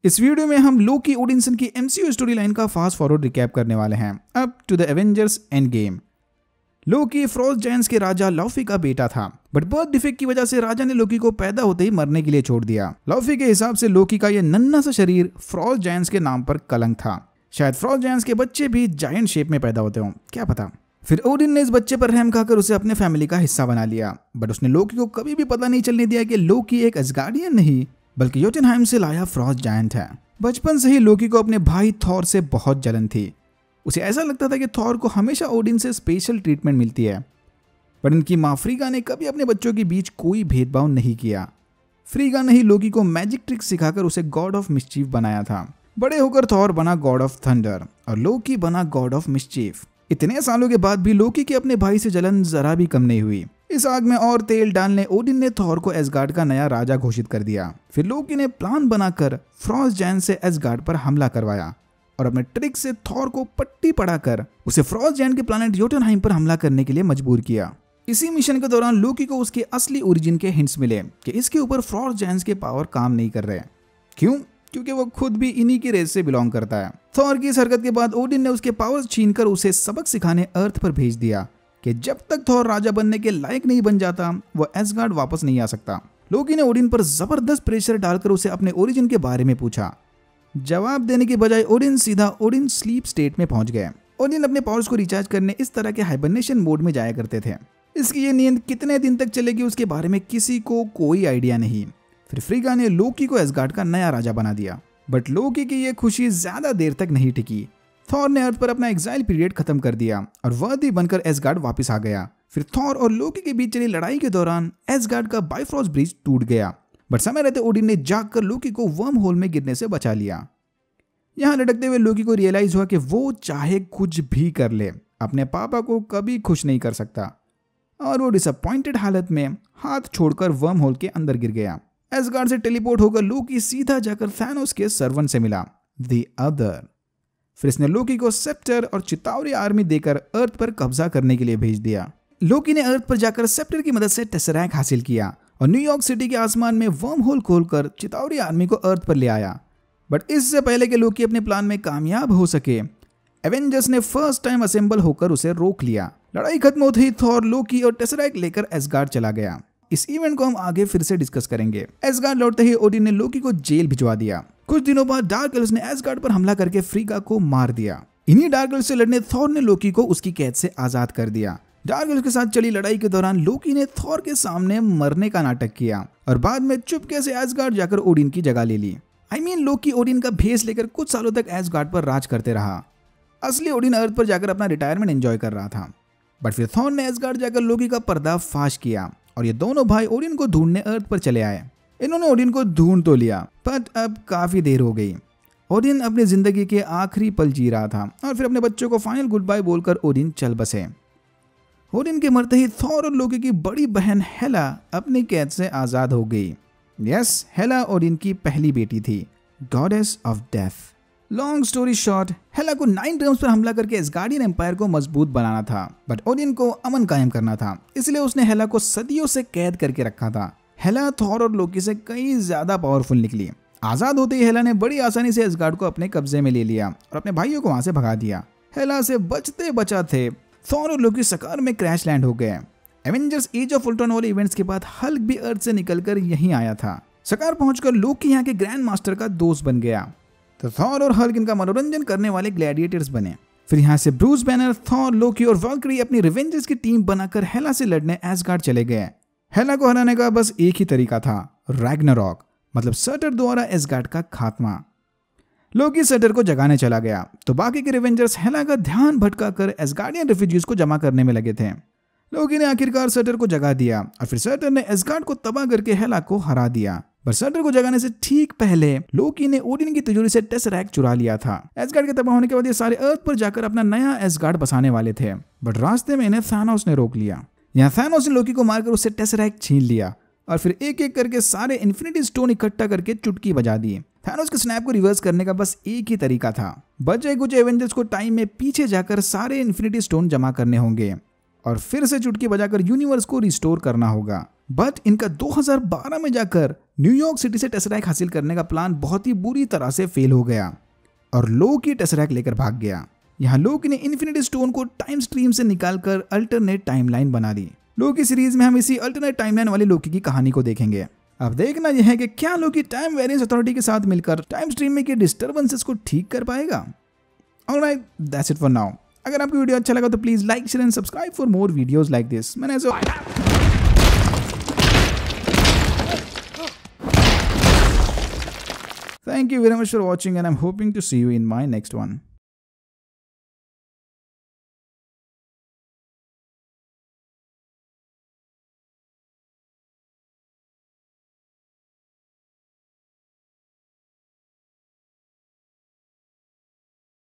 इस वीडियो में हम लोकी ओडिनसन की एमसीयू स्टोरी लाइन का फास्ट फॉरवर्ड रिकैप करने वाले हैं up to the Avengers Endgame. Loki frost giants के राजा लॉफी का बेटा था, बट बर्थ डिफेक्ट की वजह से राजा ने लोकी को पैदा होते ही मरने के लिए छोड़ दिया। लॉफी के हिसाब से लोकी का यह नन्हा सा शरीर फ्रॉस्ट जायंट्स के नाम पर कलंक था। शायद फ्रॉस्ट जायंट्स के बच्चे भी जायंट शेप में पैदा होते हों, क्या पता। फिर ओडिन ने इस बच्चे पर रहम खाकर उसे अपने फैमिली का हिस्सा बना लिया, बट उसने लोकी को कभी भी पता नहीं चलने दिया कि लोकी एक असगार्डियन नहीं बल्कि योटुनहाइम से लाया फ्रॉस्ट जायंट है। बचपन से ही लोकी को अपने भाई थॉर से बहुत जलन थी। उसे ऐसा लगता था कि थॉर को हमेशा ओडिन से स्पेशल ट्रीटमेंट मिलती है, पर इनकी माँ फ्रीगा ने कभी अपने बच्चों के बीच कोई भेदभाव नहीं किया। फ्रीगा ने ही लोकी को मैजिक ट्रिक सिखाकर उसे गॉड ऑफ मिस्चीफ बनाया था। बड़े होकर थॉर बना गॉड ऑफ थंडर और लोकी बना गॉड ऑफ मिस्चीफ। इतने सालों के बाद भी लोकी के अपने भाई से जलन जरा भी कम नहीं हुई। इस आग में और तेल डालने ओडिन ने थॉर को एसगार्ड का नया राजा घोषित कर दिया। फिर लोकी ने प्लान बनाकर फ्रॉस्ट जायंट से एसगार्ड पर हमला करवाया और अपने ट्रिक से थॉर को पट्टी पढ़ाकर उसे फ्रॉस्ट जायंट के प्लैनेट योटुनहाइम पर हमला करने के लिए मजबूर किया। इसी मिशन के दौरान लोकी को उसके असली ओरिजिन के हिंट्स मिले कि इसके ऊपर फ्रॉस्ट जायंट्स के पावर काम नहीं कर रहे। क्यों? क्योंकि वो खुद भी इन्हीं की रेस से बिलोंग करता है। थॉर की इस हरकत के बाद ओडिन ने उसके पावर्स छीनकर उसे सबक सिखाने अर्थ पर भेज दिया कि जब तक थॉर राजा बनने के लायक नहीं बन जाता वो एसगार्ड वापस नहीं आ सकता। लोकी ने ओडिन पर जबरदस्त प्रेशर डालकर उसे अपने ओरिजिन के बारे में पूछा। जवाब देने के बजाय ओडिन सीधा ओडिन स्लीप स्टेट में पहुंच गए। ओडिन अपने पावर्स को रिचार्ज करने इस तरह के हाइबरनेशन मोड में जाया करते थे। इसकी ये नींद कितने दिन तक चलेगी उसके बारे में किसी को कोई आइडिया नहीं। फिर फ्रीगा ने लोकी को एसगार्ड का नया राजा बना दिया, बट लोकी की यह खुशी ज्यादा देर तक नहीं टिकी। थॉर ने अर्थ पर अपना एग्जाइल पीरियड खत्म कर दिया और वर्दी बनकर एसगार्ड वापस आ गया। फिर थॉर और लोकी के बीच चली लड़ाई के दौरान एसगार्ड का बाइफ्रॉस्ट ब्रिज टूट गया, बट समय रहते ओडिन ने जागकर लोकी को वर्म होल में गिरने से बचा लिया। यहां लटकते हुए लोकी को रियलाइज हुआ कि वो चाहे कुछ भी कर ले अपने पापा को कभी खुश नहीं कर सकता, और वो डिसअपॉइंटेड हालत में हाथ छोड़कर वर्म होल के अंदर गिर गया। एसगार्ड से टेलीपोर्ट होकर लोकी सीधा जाकर थैनोस के सर्वेंट से मिला, द अदर। फिर इसने लोकी को सेप्टर और चितावरी आर्मी देकर अर्थ पर कब्जा करने के लिए भेज दिया। लोकी ने अर्थ पर जाकर सेप्टर की मदद से टेसरैक्ट हासिल किया और न्यूयॉर्क सिटी के आसमान में वर्म होल खोलकर चितावरी आर्मी को अर्थ पर ले आया। बट इससे पहले कि लोकी अपने प्लान में कामयाब हो सके, एवेंजर्स ने फर्स्ट टाइम असेंबल होकर उसे रोक लिया। लड़ाई खत्म होते ही थॉर लोकी और टेसरैक्ट लेकर एसगार्ड चला गया। इस इवेंट को हम आगे फिर से डिस्कस करेंगे। एसगार्ड लौटते ही ओडिन ने लोकी को जेल भिजवा दिया। कुछ दिनों बाद डार्क एल्व्स ने एसगार्ड पर हमला करके फ्रीगा को मार दिया। इन्हीं डार्क एल्व्स से लड़ने थॉर ने लोकी को उसकी कैद से आजाद कर दिया। डार्क एल्व्स के साथ चली लड़ाई के दौरान लोकी ने थॉर के सामने मरने का नाटक किया और बाद में चुपके से एसगार्ड जाकर ओडिन की जगह ले ली। लोकी ओडिन का भेष लेकर कुछ सालों तक एसगार्ड पर राज करते रहा। असली ओडिन अर्थ पर जाकर अपना रिटायरमेंट एंजॉय कर रहा था, बट फिर थॉर ने एसगार्ड जाकर लोकी का पर्दाफाश किया और ये दोनों भाई ओडिन को ढूंढने अर्थ पर चले आए। इन्होंने ओडिन को ढूंढ तो लिया, बट अब काफी देर हो गई। ओडिन अपनी जिंदगी के आखिरी पल जी रहा था और फिर अपने बच्चों को फाइनल गुड बाय बोलकर ओडिन चल बसे। ओडिन के मरते ही थॉर और लोकी की बड़ी बहन हेला अपनी कैद से आजाद हो गई। यस, हेला ओडिन की पहली बेटी थी, goddess of death. Long story short, Hela को 9 टर्म्स पर हमला करके एसगार्डियन एम्पायर को मजबूत बनाना था, बट ओडिन को अमन कायम करना था, इसलिए उसने हेला को सदियों से कैद करके रखा था। हेला थॉर और लोकी से कई ज्यादा पावरफुल निकली। आजाद होते ही हेला ने बड़ी आसानी से एसगार्ड को अपने कब्जे में ले लिया और अपने भाइयों को वहां से भगा दिया। हेला से बचते बचाते थॉर और लोकी सकार में क्रैश लैंड हो गए। एवेंजर्स एज ऑफ उल्ट्रॉन वाले इवेंट्स के बाद हल्क भी अर्थ से निकलकर यहीं आया था। सकार पहुंचकर लोकी यहाँ के ग्रैंड मास्टर का दोस्त बन गया, तो थॉर और हल्क इनका मनोरंजन करने वाले ग्लैडिएटर्स बने। फिर यहाँ से ब्रूस बैनर, थॉर, लोकी और वैल्क्यरी अपनी रिवेंजर्स की टीम बनाकर हेला से लड़ने एसगार्ड चले गए। हेला को हराने का बस एक ही तरीका था, रैग्नारॉक, मतलब सर्टर द्वारा एसगार्ड का खात्मा। लोकी सर्टर को जगाने चला गया, तो बाकी के रिवेंजर्स हेला का ध्यान भटकाकर एसगार्डियन रेफ्यूजीज को जमा करने में लगे थे। लोकी ने आखिरकार सर्टर को जगा दिया और फिर सर्टर ने एसगार्ड को तबाह करके हेला को हरा दिया। पर सर्टर को जगाने से ठीक पहले लोकी ने ओडिन की तिजोरी से टेसरैक्ट चुरा लिया था। एसगार्ड के तबाह होने के बाद ये सारे अर्थ पर जाकर अपना नया एसगार्ड बसाने वाले थे, बट रास्ते में इन्हें थैनोस ने रोक लिया। यहाँ थैनोस ने लोकी को मारकर उससे टेसरैक्ट छीन लिया और फिर एक एक करके सारे इन्फिनिटी स्टोन इकट्ठा करके चुटकी बजा दिए। थैनोस के स्नैप को रिवर्स करने का बस एक ही तरीका था, बचे कुछ एवेंजर्स को टाइम में पीछे जाकर सारे इन्फिनिटी स्टोन जमा करने होंगे और फिर से चुटकी बजाकर यूनिवर्स को रिस्टोर करना होगा। बट इनका 2012 में जाकर न्यूयॉर्क सिटी से टेसरैक्ट हासिल करने का प्लान बहुत ही बुरी तरह से फेल हो गया और लोकी टेसरैक्ट लेकर भाग गया। यहाँ लोकी ने इन्फिनिटी स्टोन को टाइम स्ट्रीम से निकालकर अल्टरनेट टाइमलाइन बना दी। लोकी सीरीज में हम इसी अल्टरनेट टाइमलाइन वाली लोकी की कहानी को देखेंगे। अब देखना यह है कि क्या लोकी टाइम वेरिएंस अथॉरिटी के साथ मिलकर टाइम स्ट्रीम में के डिस्टर्बेंसेस को ठीक कर पाएगा। Alright, that's it for now. अगर आपको वीडियो अच्छा लगा तो please like, share and subscribe for more videos like this. Thank you very much for watching and I'm hoping to see you in my next one.